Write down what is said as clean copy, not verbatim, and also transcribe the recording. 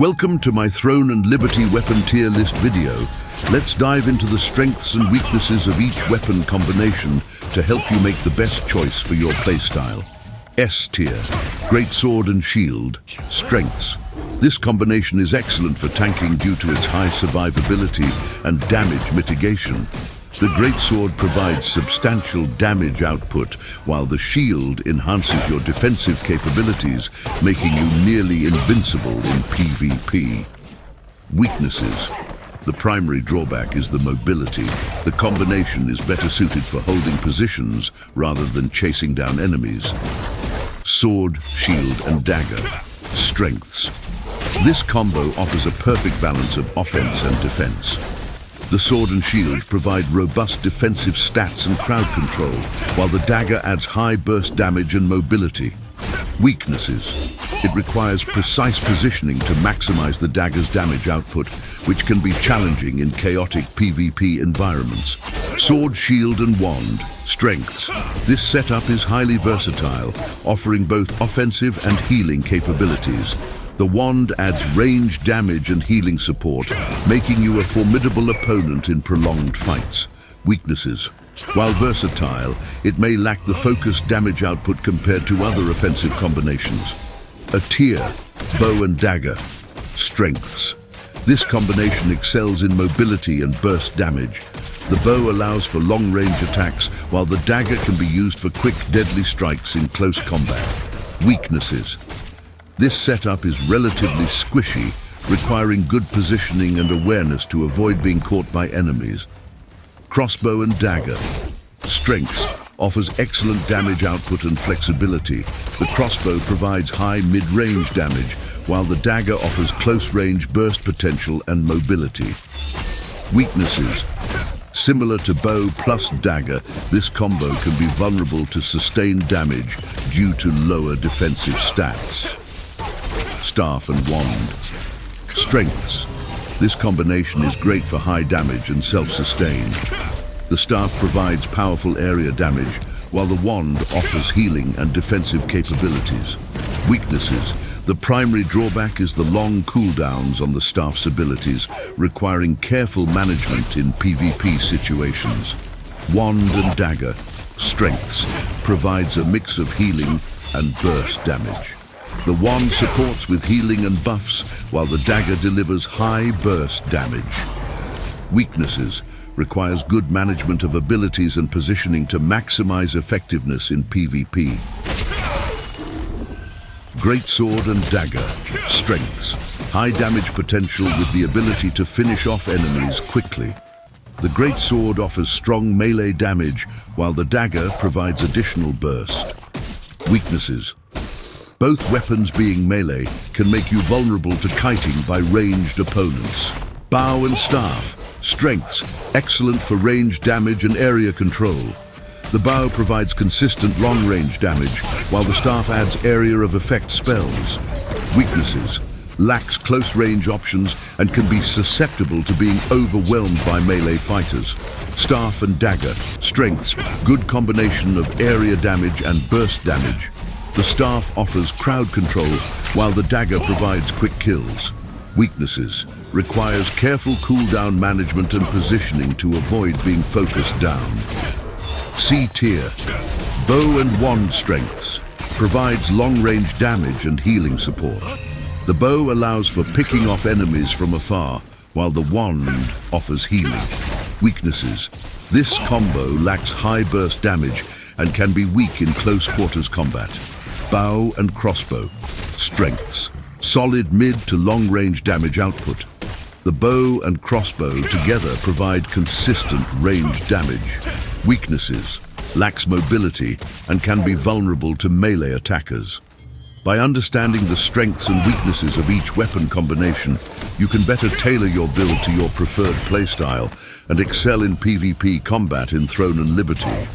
Welcome to my Throne and Liberty weapon tier list video. Let's dive into the strengths and weaknesses of each weapon combination to help you make the best choice for your playstyle. S tier, Greatsword and Shield. Strengths. This combination is excellent for tanking due to its high survivability and damage mitigation. The Greatsword provides substantial damage output, while the Shield enhances your defensive capabilities, making you nearly invincible in PvP. Weaknesses. The primary drawback is the mobility. The combination is better suited for holding positions rather than chasing down enemies. Sword, Shield, and Dagger. Strengths. This combo offers a perfect balance of offense and defense. The sword and shield provide robust defensive stats and crowd control, while the dagger adds high burst damage and mobility. Weaknesses. It requires precise positioning to maximize the dagger's damage output, which can be challenging in chaotic PvP environments. Sword, shield, and wand. Strengths. This setup is highly versatile, offering both offensive and healing capabilities. The wand adds range damage and healing support, making you a formidable opponent in prolonged fights. Weaknesses. While versatile, it may lack the focused damage output compared to other offensive combinations. A tier, bow and dagger. Strengths. This combination excels in mobility and burst damage. The bow allows for long-range attacks, while the dagger can be used for quick, deadly strikes in close combat. Weaknesses. This setup is relatively squishy, requiring good positioning and awareness to avoid being caught by enemies. Crossbow and Dagger. Strengths. Offers excellent damage output and flexibility. The crossbow provides high mid-range damage, while the dagger offers close-range burst potential and mobility. Weaknesses. Similar to bow plus dagger, this combo can be vulnerable to sustained damage due to lower defensive stats. Staff and wand. Strengths. This combination is great for high damage and self-sustain. The staff provides powerful area damage, while the wand offers healing and defensive capabilities. Weaknesses. The primary drawback is the long cooldowns on the staff's abilities, requiring careful management in PvP situations. Wand and dagger. Strengths. Provides a mix of healing and burst damage. The wand supports with healing and buffs, while the dagger delivers high burst damage. Weaknesses. Requires good management of abilities and positioning to maximize effectiveness in PvP. Greatsword and Dagger. Strengths. High damage potential with the ability to finish off enemies quickly. The Greatsword offers strong melee damage, while the dagger provides additional burst. Weaknesses. Both weapons being melee can make you vulnerable to kiting by ranged opponents. Bow and staff. Strengths. Excellent for range damage and area control. The bow provides consistent long-range damage, while the staff adds area of effect spells. Weaknesses. Lacks close-range options and can be susceptible to being overwhelmed by melee fighters. Staff and dagger. Strengths. Good combination of area damage and burst damage. The staff offers crowd control, while the dagger provides quick kills. Weaknesses. Requires careful cooldown management and positioning to avoid being focused down. C tier. Bow and wand. Strengths. Provides long-range damage and healing support. The bow allows for picking off enemies from afar, while the wand offers healing. Weaknesses. This combo lacks high burst damage and can be weak in close quarters combat. Bow and crossbow. Strengths. Solid mid to long-range damage output. The bow and crossbow together provide consistent range damage. Weaknesses. Lacks mobility and can be vulnerable to melee attackers. By understanding the strengths and weaknesses of each weapon combination, you can better tailor your build to your preferred playstyle and excel in PvP combat in Throne and Liberty.